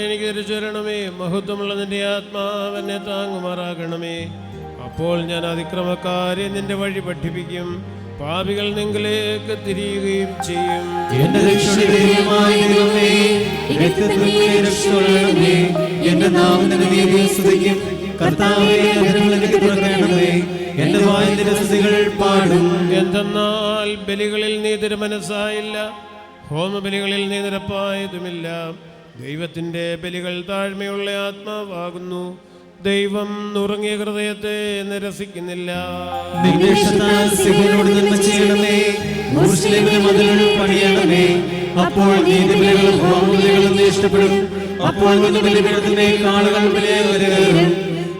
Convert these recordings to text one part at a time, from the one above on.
എനിക്ക് തിരിച്ചുവരണമേ. മഹത്വമുള്ള നിന്റെ ആത്മാവെന്നെ താങ്ങുമാറാകണമേ. അപ്പോൾ ഞാൻ അതിക്രമക്കാരെ നിന്റെ വഴി പഠിപ്പിക്കും, പാപികൾ നിങ്ങളിലേക്ക് തിരിയുകയും ചെയ്യും. എന്റെ രക്ഷകനായ ദൈവമേ, എന്റെ നാമം നിന്റെ നീതിയെ സ്തുതിക്കും. കർത്താവേ, അധരങ്ങൾ എനിക്ക് തുറക്കണമേ. എന്റെ വായ് നിന്റെ സ്തുതികൾ പാടും. എന്തെന്നാൽ ബലികളിൽ നീ തിരുമനസ്സായില്ല, ഹോമബലികളിൽ നീ നിരപ്പായതുമില്ല. ദൈവത്തിന്റെ ബലികൾ താഴ്മയുള്ള ആത്മാവാകുന്നു. ദൈവം നുറുങ്ങിയ ഹൃദയത്തെ നിരസിക്കുന്നില്ല. അപ്പോൾ നീതിബലികളും ഹോമബലികളും ഇഷ്ടപ്പെടും. അപ്പോൾ ബലിപീഠത്തിന്റെ കാളുകൾ വിലയേറും.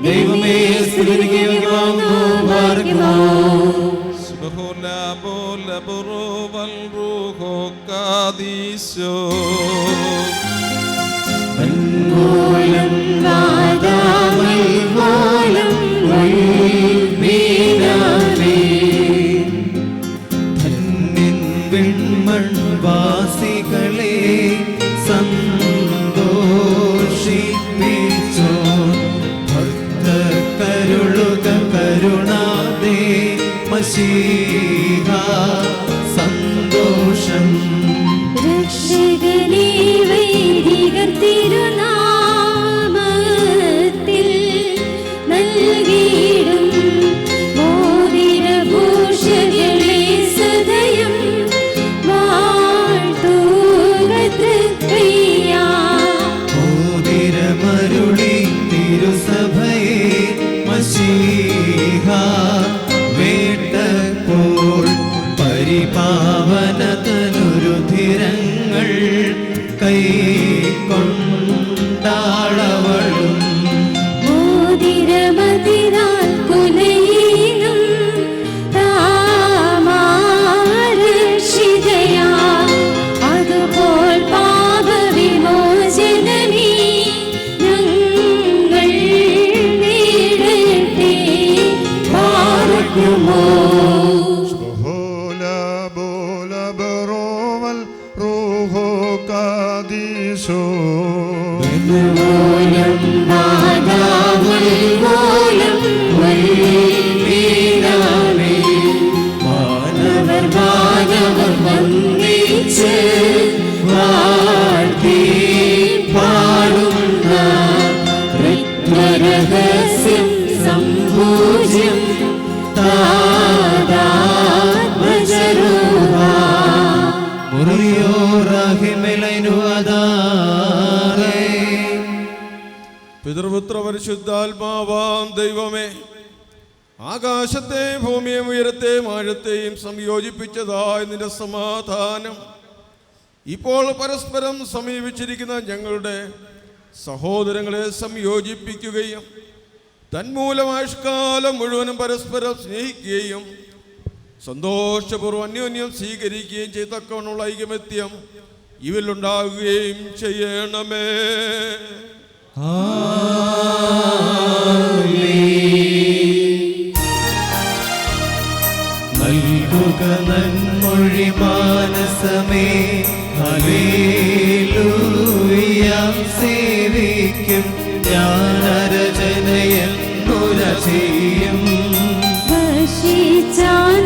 ദൈവമേ, സ്തുതിക്ക് യോഗ്യമാകുന്നു. വാസികളെ സന്തോഷിപ്പിച്ചോ, ഭക്തരുളുക കരുണാദേ മശീഹ സന്തോഷം. രക്ഷകനേ, വൈദികർ തിരുനാമത്തിൽ നൽകിയിടും മോതിരഭൂഷകളെ സദയം മോതിരമരുളി തിരുസഭയെ മശീഹ വേട്ടപ്പോൾ പരിപാവനതനുരുധിരങ്ങൾ കൈക്കൊണ്ടാളവളും. മോതിരമതിരാൽ കുലയീനം താമാരക്ഷിതയാ, അതുപോൽ പാപവിമോചനമേ ഞങ്ങൾ നേടട്ടെ. പാർക്കുമോ മാനവർ വന്ദിച്ച് വാഴ്ത്തി പാടുന്ന രഹസ്യം സംഭൂജ്യം പിതൃപുത്ര പരിശുദ്ധാത്മാവാം ദൈവമേ, ആകാശത്തെയും ഭൂമിയെയും ഉയരത്തെയും ആഴത്തെയും സംയോജിപ്പിച്ചതായ നിന്റെ സമാധാനം ഇപ്പോൾ പരസ്പരം സമീപിച്ചിരിക്കുന്ന ഞങ്ങളുടെ സഹോദരങ്ങളെ സംയോജിപ്പിക്കുകയും തന്മൂലം ആയുഷ്കാലം മുഴുവനും പരസ്പരം സ്നേഹിക്കുകയും സന്തോഷപൂർവ്വം അന്യോന്യം സ്വീകരിക്കുകയും ചെയ്തക്കവണ്ണുള്ള ഐകമത്യം ഇവരിലുണ്ടാകുകയും ചെയ്യണമേ. നൽകുക നന്മൊഴി മാനസമേ, ഹല്ലേലൂയ. സേവിക്കും ജ്ഞാനരചനയെന്നുര ചെയ്യും.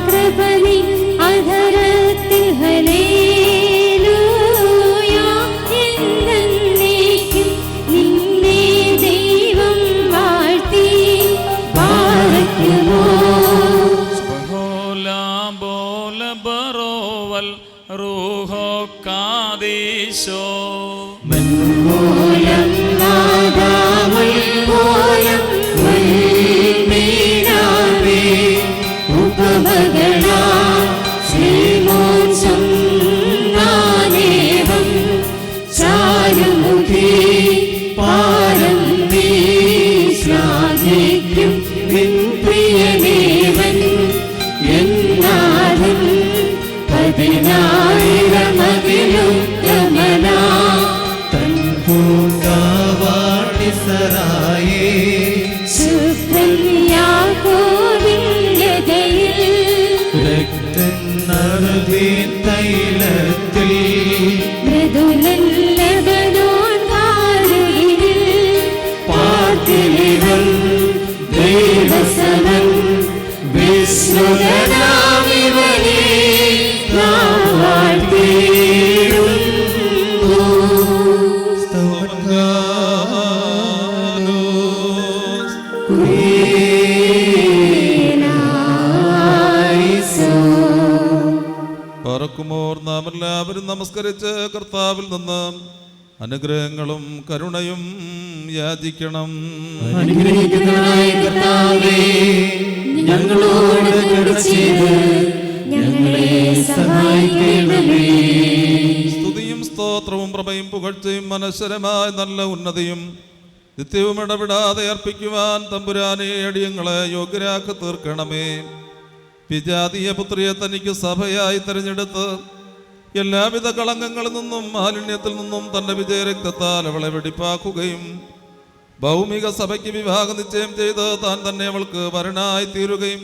കൃപണി അധരത്തിൽ ഹല്ലേലൂയ എന്നേക്കും നിന്നെ ദൈവം വാഴ്ത്തി പാർക്കുമോ. ബറോവൽ റൂഹോ കാദീശോ മൻമൂലം നാദാമൽ പോയം വൽമീനാവേ ഉപമഗണാ ശ്രീമോചം നാനേവം ചാരുമുഖി പാരം നീ ശ്ലാഘിക്കും നിൻ പ്രിയനേവൻ എന്നാലും 10,000 തൻ പൂങ്കാവാടി സറായേ ലബനോൻ വാരിയിൽ പാർത്തിലിവൻ ദേവസമൻ വിശ്വനാമിവനെ നാം വാഴ്ത്തിയിടുന്നു. പറക്കുമോർ നാം എല്ലാവരും നമസ്കരിച്ച് കർത്താവിൽ നിന്ന് അനുഗ്രഹങ്ങളും കരുണയും യാചിക്കണം. അനുഗ്രഹിക്കുന്നവനായ കർത്താവേ, ഞങ്ങളോട് കരുണ ചെയ്ത് ഞങ്ങളെ സഹായിക്കണമേ. സ്തുതിയും സ്തോത്രവും പ്രഭയും പുകഴ്ചയും മനശ്വരമായ നല്ല ഉന്നതിയും നിത്യവും ഇടപെടാതെ അർപ്പിക്കുവാൻ തമ്പുരാനെ അടിയങ്ങളെ യോഗ്യരാക്കി തീർക്കണമേ. വിജാതീയ പുത്രിയെ തനിക്ക് സഭയായി തിരഞ്ഞെടുത്ത് എല്ലാവിധ കളങ്കങ്ങളിൽ നിന്നും മാലിന്യത്തിൽ നിന്നും തന്റെ വിജയരക്തത്താൽ അവളെ വെടിപ്പാക്കുകയും ഭൗമിക സഭയ്ക്ക് വിവാഹ നിശ്ചയം ചെയ്ത് താൻ തന്നെ അവൾക്ക് വരനായി തീരുകയും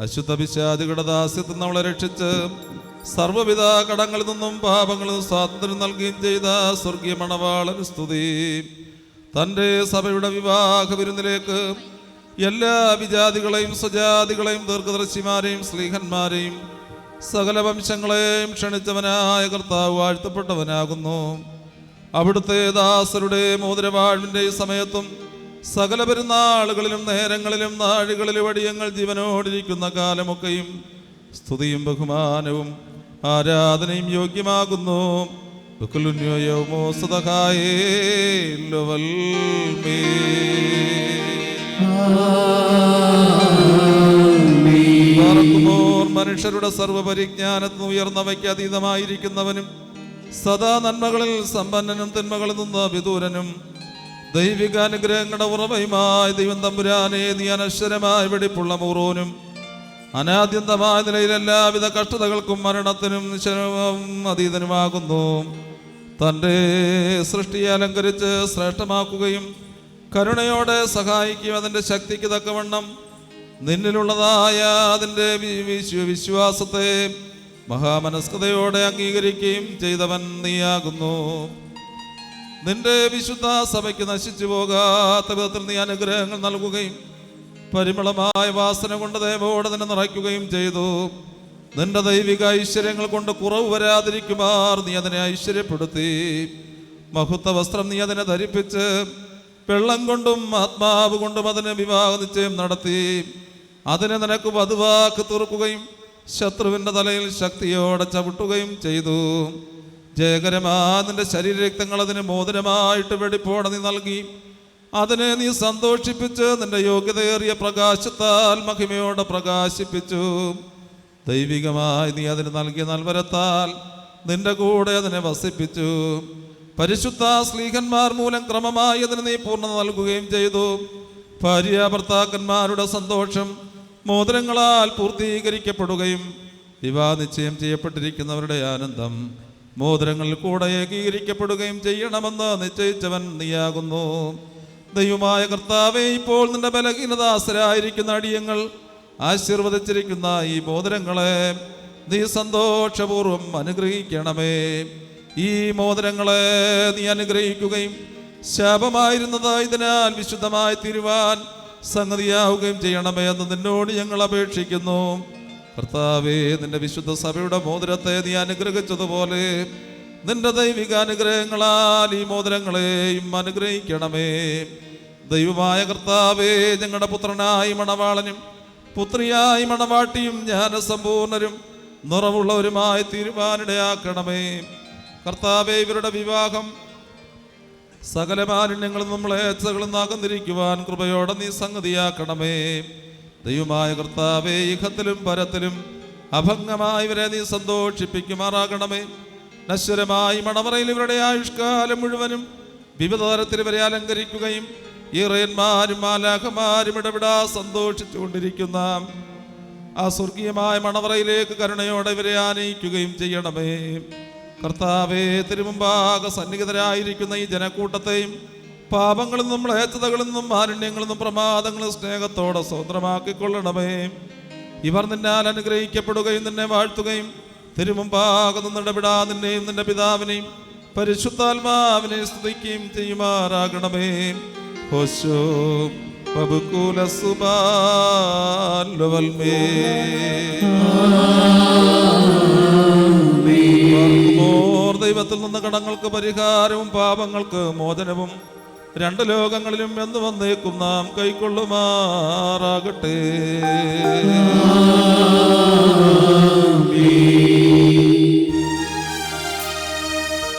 അശുദ്ധ പിശാചുകളുടെ ദാസ്യത്തിൽ നിന്ന് അവളെ രക്ഷിച്ച് സർവ്വവിധ കടങ്ങളിൽ നിന്നും പാപങ്ങളിൽ നിന്നും സ്വാതന്ത്ര്യം നൽകുകയും ചെയ്ത സ്വർഗീയ മണവാളന് സ്തുതി. തൻ്റെ സഭയുടെ വിവാഹ വിരുന്നിലേക്ക് എല്ലാ വിജാതികളെയും സ്വജാതികളെയും ദീർഘദർശിമാരെയും സ്ലീഹന്മാരെയും സകല വംശങ്ങളെയും ക്ഷണിച്ചവനായ കർത്താവ് വാഴ്ത്തപ്പെട്ടവനാകുന്നു. അവിടുത്തെ ദാസരുടെ മോതിരവാഴ്വിൻ്റെ സമയത്തും സകല പെരുന്നാളുകളിലും നേരങ്ങളിലും നാഴികളിലും അടിയങ്ങൾ ജീവനോടിരിക്കുന്ന കാലമൊക്കെയും സ്തുതിയും ബഹുമാനവും ആരാധനയും യോഗ്യമാകുന്നു. മനുഷ്യരുടെ സർവ്വപരിജ്ഞാനത്തിന് ഉയർന്നവയ്ക്ക് അതീതമായിരിക്കുന്നവനും സദാ നന്മകളിൽ സമ്പന്നനും തിന്മകളിൽ നിന്ന് വിദൂരനും ദൈവികാനുഗ്രഹങ്ങളുടെ ഉറവയുമായ ദൈവം തമ്പുരാനെ നീ അനശ്വരമായ വെടിപ്പുള്ള മൂറോനും അനാദ്യന്തമായ നിലയിൽ എല്ലാവിധ കഷ്ടതകൾക്കും മരണത്തിനും അതീതനുമാകുന്നു. തൻ്റെ സൃഷ്ടിയെ അലങ്കരിച്ച് ശ്രേഷ്ഠമാക്കുകയും കരുണയോടെ സഹായിക്കുകയും അതിൻ്റെ ശക്തിക്ക് തക്കവണ്ണം നിന്നിലുള്ളതായ അതിൻ്റെ വിശ്വാസത്തെ മഹാമനസ്കതയോടെ അംഗീകരിക്കുകയും ചെയ്തവൻ നീയാകുന്നു. നിന്റെ വിശുദ്ധ സഭയ്ക്ക് നശിച്ചു പോകാത്ത വിധത്തിൽ നീ അനുഗ്രഹങ്ങൾ നൽകുകയും പരിമളമായ വാസന കൊണ്ട് ദൈവോടെ തന്നെ നിറയ്ക്കുകയും ചെയ്തു. നിന്റെ ദൈവിക ഐശ്വര്യങ്ങൾ കൊണ്ട് കുറവ് വരാതിരിക്കുമാർ നീ അതിനെ ഐശ്വര്യപ്പെടുത്തി. മഹത്വ വസ്ത്രം നീ അതിനെ ധരിപ്പിച്ച് വെള്ളം കൊണ്ടും ആത്മാവ് കൊണ്ടും അതിന് വിവാഹ നിശ്ചയം നടത്തി അതിനെ നിനക്ക് വധുവാക്കി തീർക്കുകയും ശത്രുവിൻ്റെ തലയിൽ ശക്തിയോടെ ചവിട്ടുകയും ചെയ്തു. ജയകരമാ നിന്റെ ശരീരരക്തങ്ങൾ അതിന് മോതിരമായിട്ട് വെടിപ്പോടെ നീ നൽകി അതിനെ നീ സന്തോഷിപ്പിച്ച് നിന്റെ യോഗ്യതയേറിയ പ്രകാശത്താൽ മഹിമയോടെ പ്രകാശിപ്പിച്ചു. ദൈവികമായി നീ അതിന് നൽകിയ നൽവരത്താൽ നിന്റെ കൂടെ അതിനെ വസിപ്പിച്ചു. പരിശുദ്ധ സ്ലീഹന്മാർ മൂലം ക്രമമായി അതിന് നീ പൂർണ്ണത നൽകുകയും ചെയ്തു. ഭാര്യ ഭർത്താക്കന്മാരുടെ സന്തോഷം മോതിരങ്ങളാൽ പൂർത്തീകരിക്കപ്പെടുകയും വിവാഹ നിശ്ചയം ചെയ്യപ്പെട്ടിരിക്കുന്നവരുടെ ആനന്ദം മോതിരങ്ങളിൽ കൂടെ ഏകീകരിക്കപ്പെടുകയും ചെയ്യണമെന്ന് നിശ്ചയിച്ചവൻ നീയാകുന്നു. ദൈവമായ കർത്താവേ, ഇപ്പോൾ നിന്റെ ബലഹീനദാസരായിരിക്കുന്ന അടിയങ്ങൾ ആശീർവദിച്ചിരിക്കുന്ന ഈ മോതിരങ്ങളെ നീ സന്തോഷപൂർവ്വം അനുഗ്രഹിക്കണമേ. ഈ മോതിരങ്ങളെ നീ അനുഗ്രഹിക്കുകയും ശാപമായിരുന്നത് ഇതിനാൽ വിശുദ്ധമായി തീരുവാൻ സംഗതിയാവുകയും ചെയ്യണമേ എന്ന് നിന്നോട് ഞങ്ങൾ അപേക്ഷിക്കുന്നു. കർത്താവേ, നിന്റെ വിശുദ്ധ സഭയുടെ മോതിരത്തെ നീ അനുഗ്രഹിച്ചതുപോലെ നിന്റെ ദൈവിക അനുഗ്രഹങ്ങളാൽ ഈ മോതിരങ്ങളെയും അനുഗ്രഹിക്കണമേ. ദൈവമായ കർത്താവേ, ഞങ്ങളുടെ പുത്രനായി മണവാളനും പുത്രിയായി മണവാട്ടിയും ജ്ഞാനസമ്പൂർണരും നിറവുള്ളവരുമായി തീരുമാനിടയാക്കണമേ. കർത്താവേ, ഇവരുടെ വിവാഹം സകല മാലിന്യങ്ങളും നമ്മളേച്ചകളും അകന്നിരിക്കുവാൻ കൃപയോടെ നീ സംഗതിയാക്കണമേ. ദൈവമായ കർത്താവേ, ഇഹത്തിലും പരത്തിലും അഭംഗമായി ഇവരെ നീ സന്തോഷിപ്പിക്കുമാറാകണമേ. നശ്വരമായി മണവറയിൽ ഇവരുടെ ആയുഷ്കാലം മുഴുവനും വിവിധ തരത്തിൽ ഇവരെ അലങ്കരിക്കുകയും ഈറയന്മാരും മാലാഖമാരും ഇടപെടാ സന്തോഷിച്ചുകൊണ്ടിരിക്കുന്ന ആ സ്വർഗീയമായ മണവറയിലേക്ക് കരുണയോടെ ഇവരെ ആനയിക്കുകയും ചെയ്യണമേ. കർത്താവേ, തിരുമുമ്പാകെ സന്നിഹിതരായിരിക്കുന്ന ഈ ജനക്കൂട്ടത്തെയും പാപങ്ങളിൽ നിന്നും ഏച്ചതകളിൽ നിന്നും മാലിന്യങ്ങളിൽ നിന്നും പ്രമാദങ്ങളും സ്നേഹത്തോടെ സ്വതന്ത്രമാക്കിക്കൊള്ളണമേ. ഇവർ നിന്നാൽ അനുഗ്രഹിക്കപ്പെടുകയും നിന്നെ വാഴ്ത്തുകയും തിരുമുമ്പാകെ നിന്നിടപെടാ നിന്നെയും നിന്റെ പിതാവിനെയും പരിശുദ്ധാത്മാവിനെ സ്തുതിക്കുകയും ചെയ്യുമാറാകണമേ. ഹോശോ പബുകുല സുബാൽവൽമേ. ദൈവത്തിൽ നിന്ന് കടങ്ങൾക്ക് പരിഹാരവും പാപങ്ങൾക്ക് മോചനവും രണ്ട് ലോകങ്ങളിലും എന്ന് വന്നേക്കും നാം കൈക്കൊള്ളുമാറാകട്ടെ.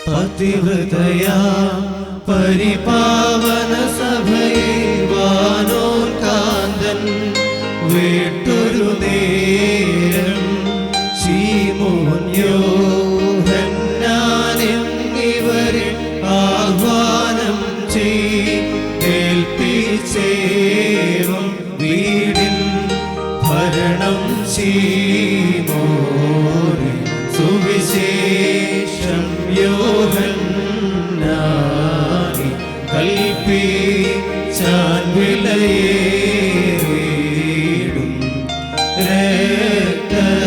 പതിവ്രതയാ പരിപാവന സഭയെ വാനോൽകാന്തൻ വേട്ടൊരു നേരം ശീമോൻ യോഹന്നാൻ എന്നിവരെ ആഹ്വാനം ചെയ്തേൽപ്പിച്ചേവം വീടിൻ ഭരണം ശീമോനെ സുവിശേഷം യോഹന്നാനി കൽപ്പിച്ചാൻ വിലയേറിടും രക്തത്താൽ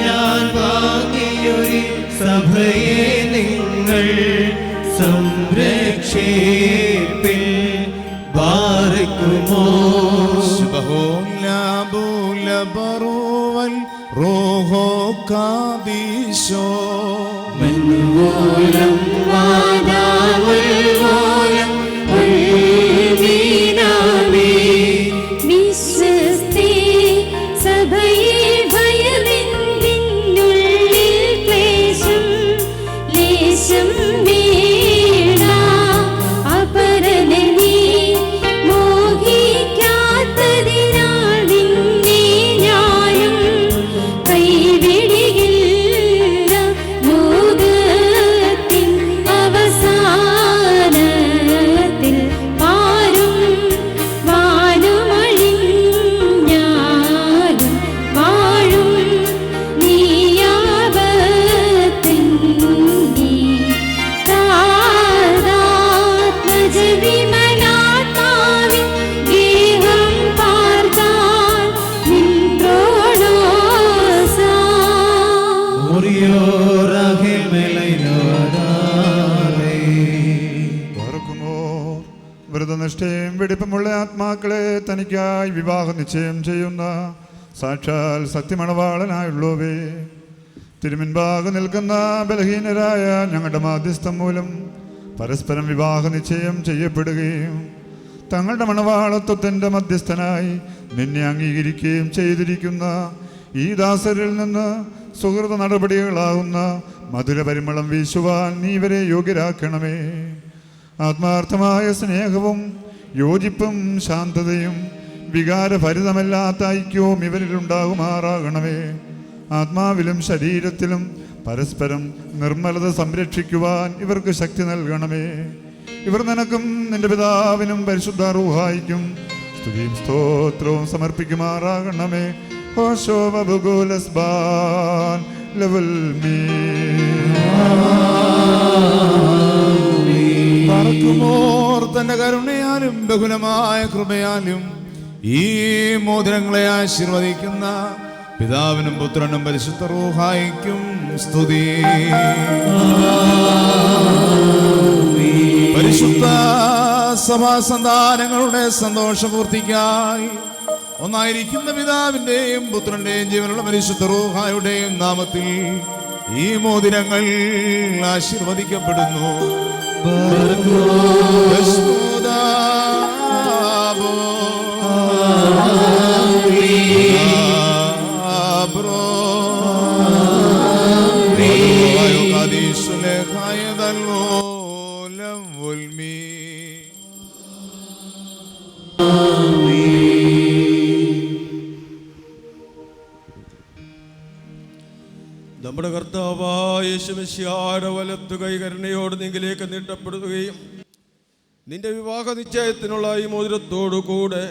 ഞാൻ വാങ്ങിയൊരു സഭയെ നിങ്ങൾ സംരക്ഷിപ്പിൻ. ബാരക്കുമോ റോഹോ കാദീശോ മെന്നുവോലം വാദാവൽവോലം ഉൾമീനാമേ വിശ്വസ്തേ സഭയെ ഭയമെന്തിനുള്ളിൽ ക്ലേശം ലേശം വേണ്ട അപരനെ നീ മോഹിക്കാത്തതിനാൽ നിന്നെ ഞാനും കൈവിടുകില്ല. ലോകത്തിൻ അവസാനത്തിൽ പാരും വാനുമഴിഞ്ഞാലും വാഴും നീയാപത്തിൻ വിമലാത്മാവിൻ ഗേഹം പാർത്താൽ നിൻട്രോണോസാ വ്രതനിഷ്ഠയും വെടിപ്പുമുള്ള ആത്മാക്കളെ തനിക്കായി വിവാഹ നിശ്ചയം ചെയ്യുന്ന സാക്ഷാൽ സത്യമണവാളനായുള്ളവേ, തിരുമുൻപാകെ നിൽക്കുന്ന ബലഹീനരായ ഞങ്ങളുടെ മാധ്യസ്ഥം മൂലം പരസ്പരം വിവാഹ നിശ്ചയം ചെയ്യപ്പെടുകയും തങ്ങളുടെ മണവാളത്വത്തിൻ്റെ മധ്യസ്ഥനായി നിന്നെ അംഗീകരിക്കുകയും ചെയ്തിരിക്കുന്ന ഈ ദാസരിൽ നിന്ന് സുഹൃത നടപടികളാവുന്ന മധുരപരിമളം വീശുവാൻ നീ ഇവരെ യോഗ്യരാക്കണമേ. ആത്മാർത്ഥമായ സ്നേഹവും യോജിപ്പും ശാന്തതയും വികാരഭരിതമല്ലാത്ത ഐക്യവും ഇവരിലുണ്ടാകുമാറാകണമേ. ആത്മാവിലും ശരീരത്തിലും പരസ്പരം നിർമ്മലത സംരക്ഷിക്കുവാൻ ഇവർക്ക് ശക്തി നൽകണമേ. ഇവർ നിനക്കും നിന്റെ പിതാവിനും പരിശുദ്ധ റൂഹായിക്കും സ്തുതിയും സ്തോത്രവും സമർപ്പിക്കുമാറാകണമേ. പറക്കുമോർ തന്റെ കരുണയാലും ബഹുലമായ കൃപയാലും ഈ മോതിരങ്ങളെ ആശീർവദിക്കുന്ന പിതാവിനും പുത്രനും പരിശുദ്ധ റൂഹായിക്കും സ്തുതി. പരിശുദ്ധ സഭാസന്താനങ്ങളുടെ സന്തോഷപൂർത്തിക്കായി ഒന്നായിരിക്കുന്ന പിതാവിന്റെയും പുത്രന്റെയും ജീവനുള്ള പരിശുദ്ധ റൂഹായുടെയും നാമത്തിൽ ഈ മോതിരങ്ങൾ ആശീർവദിക്കപ്പെടുന്നു. നമ്മുടെ കർത്താവായ യേശുമിശിഹായുടെ വലത്തു കൈ കരുണയോട് നിങ്കിലേക്ക് നീട്ടപ്പെടുകയും നിന്റെ വിവാഹ നിശ്ചയത്തിനുള്ള ഈ മോതിരത്തോടു കൂടെ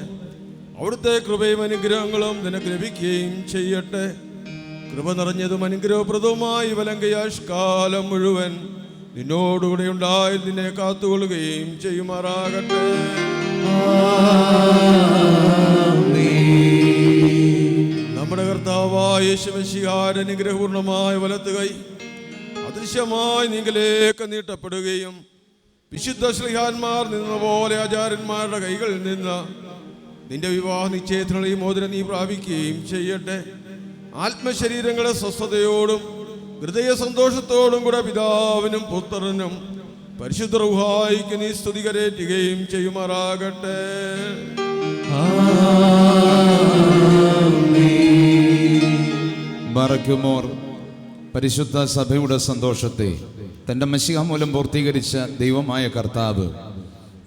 അവിടുത്തെ കൃപയും അനുഗ്രഹങ്ങളും നിനക്ക് ലഭിക്കുകയും ചെയ്യട്ടെ. കൃപ നിറഞ്ഞതും അനുഗ്രഹപ്രദവുമായി വലങ്കയാഷ്കാലം മുഴുവൻ നിന്നോടുകൂടെ ഉണ്ടായി നിന്നെ കാത്തുകൊള്ളുകയും ചെയ്യുമാറാകട്ടെ. നമ്മുടെ കർത്താവായ യേശുമിശിഹായുടെ അനുഗ്രഹപൂർണമായ വലത്ത് കൈ അത് അദൃശ്യമായി നിങ്ങളിലേക്ക് നീട്ടപ്പെടുകയും വിശുദ്ധ ശ്ലീഹാന്മാർ നിന്നപോലെ ആചാര്യന്മാരുടെ കൈകളിൽ നിന്ന് നിന്റെ വിവാഹ നിശ്ചയത്തിനുള്ള ഈ മോതിരം നീ പ്രാപിക്കുകയും ചെയ്യട്ടെ. ആത്മശരീരങ്ങളെ സ്വസ്ഥതയോടും ഹൃദയ സന്തോഷത്തോടും കൂടെ പിതാവിനും പുത്രനും പരിശുദ്ധ റൂഹായിക്ക് നീ സ്തുതി കരേറ്റുകയും ചെയ്യുമാറാകട്ടെ. ബറക്കുമോർ പരിശുദ്ധ സഭയുടെ സന്തോഷത്തെ തൻ്റെ മശിഹ മൂലം പൂർത്തീകരിച്ച ദൈവമായ കർത്താവ്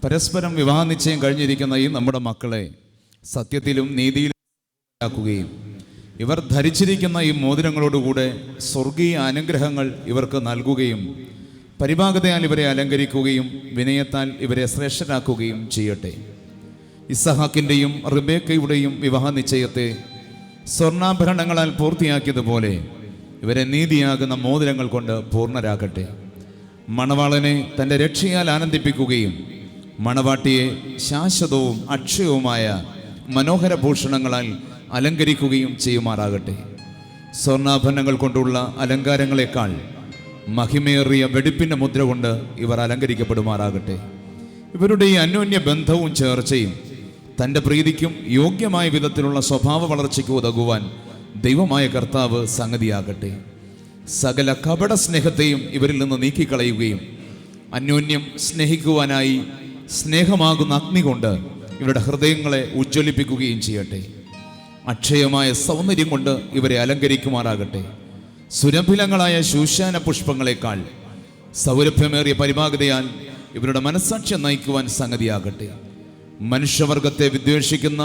പരസ്പരം വിവാഹ നിശ്ചയം കഴിഞ്ഞിരിക്കുന്ന ഈ നമ്മുടെ മക്കളെ സത്യത്തിലും നീതിയിലും ആക്കുകയും ഇവർ ധരിച്ചിരിക്കുന്ന ഈ മോതിരങ്ങളോടുകൂടെ സ്വർഗീയ അനുഗ്രഹങ്ങൾ ഇവർക്ക് നൽകുകയും പരിഭാഗതയാൽ ഇവരെ അലങ്കരിക്കുകയും വിനയത്താൽ ഇവരെ ശ്രേഷ്ഠരാക്കുകയും ചെയ്യട്ടെ. ഇസഹാക്കിൻ്റെയും റിബേക്കയുടെയും വിവാഹ നിശ്ചയത്തെ സ്വർണ്ണാഭരണങ്ങളാൽ പൂർത്തിയാക്കിയതുപോലെ ഇവരെ നീതിയാകുന്ന മോതിരങ്ങൾ കൊണ്ട് പൂർണ്ണരാക്കട്ടെ. മണവാളനെ തൻ്റെ രക്ഷയാൽ ആനന്ദിപ്പിക്കുകയും മണവാട്ടിയെ ശാശ്വതവും അക്ഷയവുമായ മനോഹര ഭൂഷണങ്ങളാൽ അലങ്കരിക്കുകയും ചെയ്യുമാറാകട്ടെ. സ്വർണ്ണാഭരണങ്ങൾ കൊണ്ടുള്ള അലങ്കാരങ്ങളെക്കാൾ മഹിമേറിയ വെടിപ്പിൻ്റെ മുദ്ര കൊണ്ട് ഇവർ അലങ്കരിക്കപ്പെടുമാറാകട്ടെ. ഇവരുടെ ഈ അന്യോന്യ ബന്ധവും ചേർച്ചയും തൻ്റെ പ്രീതിക്കും യോഗ്യമായ വിധത്തിലുള്ള സ്വഭാവ വളർച്ചയ്ക്ക് ഉതകുവാൻ ദൈവമായ കർത്താവ് സംഗതിയാകട്ടെ. സകല കപട സ്നേഹത്തെയും ഇവരിൽ നിന്ന് നീക്കിക്കളയുകയും അന്യോന്യം സ്നേഹിക്കുവാനായി സ്നേഹമാകുന്ന അഗ്നി കൊണ്ട് ഇവരുടെ ഹൃദയങ്ങളെ ഉജ്ജ്വലിപ്പിക്കുകയും ചെയ്യട്ടെ. അക്ഷയമായ സൗന്ദര്യം കൊണ്ട് ഇവരെ അലങ്കരിക്കുമാറാകട്ടെ. സുരഭിലങ്ങളായ ശൂശാന പുഷ്പങ്ങളെക്കാൾ സൗരഭ്യമേറിയ പരിഭാഗതയാൽ ഇവരുടെ മനസ്സാക്ഷ്യം നയിക്കുവാൻ സംഗതിയാകട്ടെ. മനുഷ്യവർഗത്തെ വിദ്വേഷിക്കുന്ന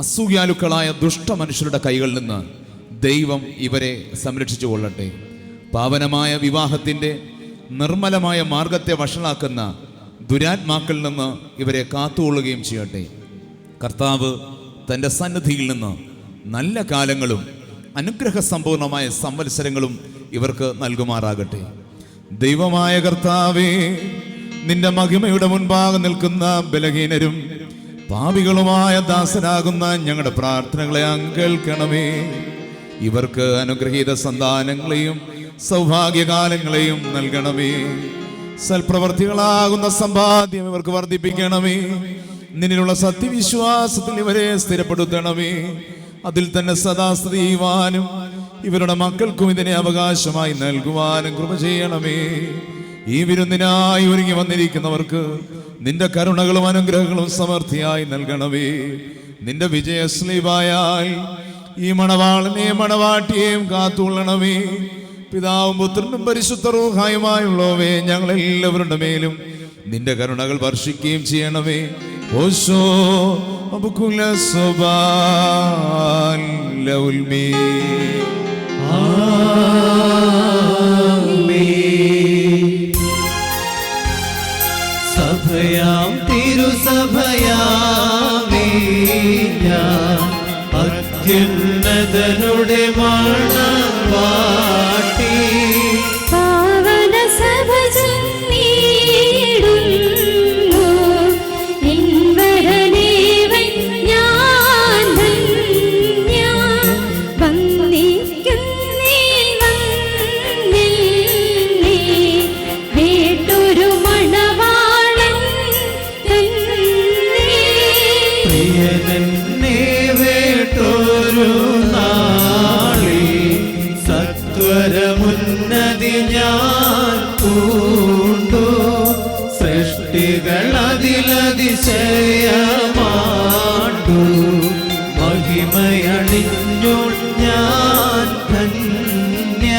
അസൂയാലുക്കളായ ദുഷ്ട മനുഷ്യരുടെ കൈകളിൽ നിന്ന് ദൈവം ഇവരെ സംരക്ഷിച്ചു കൊള്ളട്ടെ. പാവനമായ വിവാഹത്തിൻ്റെ നിർമ്മലമായ മാർഗത്തെ വഷളാക്കുന്ന ദുരാത്മാക്കളിൽ നിന്ന് ഇവരെ കാത്തുകൊള്ളുകയും ചെയ്യട്ടെ. കർത്താവ് തൻ്റെ സന്നിധിയിൽ നിന്ന് നല്ല കാലങ്ങളും അനുഗ്രഹസമ്പൂർണമായ സംവത്സരങ്ങളും ഇവർക്ക് നൽകുമാറാകട്ടെ. ദൈവമായ കർത്താവേ, നിന്റെ മഹിമയുടെ മുൻപാകെ നിൽക്കുന്ന ബലഹീനരും പാപികളുമായ ദാസരാകുന്ന ഞങ്ങളുടെ പ്രാർത്ഥനകളെ അങ്ങ് കേൾക്കണമേ. ഇവർക്ക് അനുഗ്രഹീത സന്താനങ്ങളെയും സൗഭാഗ്യകാലങ്ങളെയും നൽകണമേ. സൽപ്രവർത്തികളാകുന്ന സമ്പാദ്യം ഇവർക്ക് വർദ്ധിപ്പിക്കണമേ. നിന്നിലുള്ള സത്യവിശ്വാസത്തിൽ ഇവരെ സ്ഥിരപ്പെടുത്തണമേ. അതിൽ തന്നെ സദാ സ്ഥിതി ചെയ്യുവാനും ഇവരുടെ മക്കൾക്കും ഇതിനെ അവകാശമായി നൽകുവാനും കൃപ ചെയ്യണമേ. ഈ വിരുന്നിനായി ഒരുങ്ങി വന്നിരിക്കുന്നവർക്ക് നിന്റെ കരുണകളും അനുഗ്രഹങ്ങളും സമൃദ്ധിയായി നൽകണമേ. നിന്റെ വിജയശ്ലീവായാൽ ഈ മണവാളനെയും മണവാട്ടിയെയും കാത്തുകൊള്ളണമേ. പിതാവും പുത്രനും പരിശുദ്ധ റൂഹായുമായുള്ളവേ, ഞങ്ങളെല്ലാവരുടെ മേലും നിന്റെ കരുണകൾ വർഷിക്കുകയും ചെയ്യണമേ. ഓശോ അബുകുല സ്വബാലൗൽമീ സഭയാം തിരുസഭയാമേ ഞാൻ അത്യുന്നതനുടെ മണവാട്ടി പാവന സഭ ചൊല്ലിയിടുന്നു ഇൻവരനേവൻ ഞാൻ ധന്യ വന്ദിക്കുന്നേ വന്നില്ലേ വേട്ടൊരു മണവാളൻ തന്നെ പ്രിയനെന്നെ വേട്ടൊരു നാളി സത്വരമുന്നതി ഞാൻ പൂണ്ടു സൃഷ്ടികളതിലതിശയമാണ്ടു മഹിമയണിഞ്ഞു ഞാൻ ധന്യ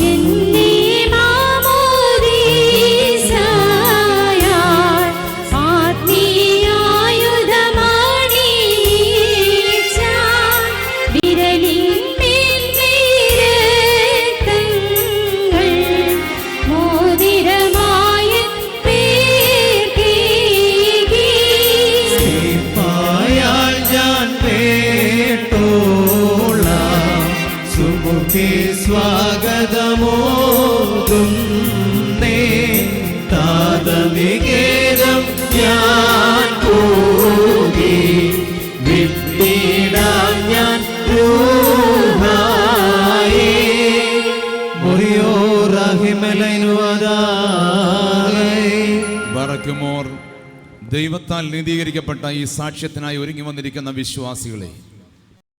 എന്നെ മാമോദീസായാൽ ആത്മീയായുധമണിയിച്ചാൻ വിരലിന്മേൽ വിരക്തങ്ങൾ മോതിര ബറക്കുമോർ. ദൈവത്താൽ നീതീകരിക്കപ്പെട്ട ഈ സാക്ഷ്യത്തിനായി ഒരുങ്ങി വന്നിരിക്കുന്ന വിശ്വാസികളെ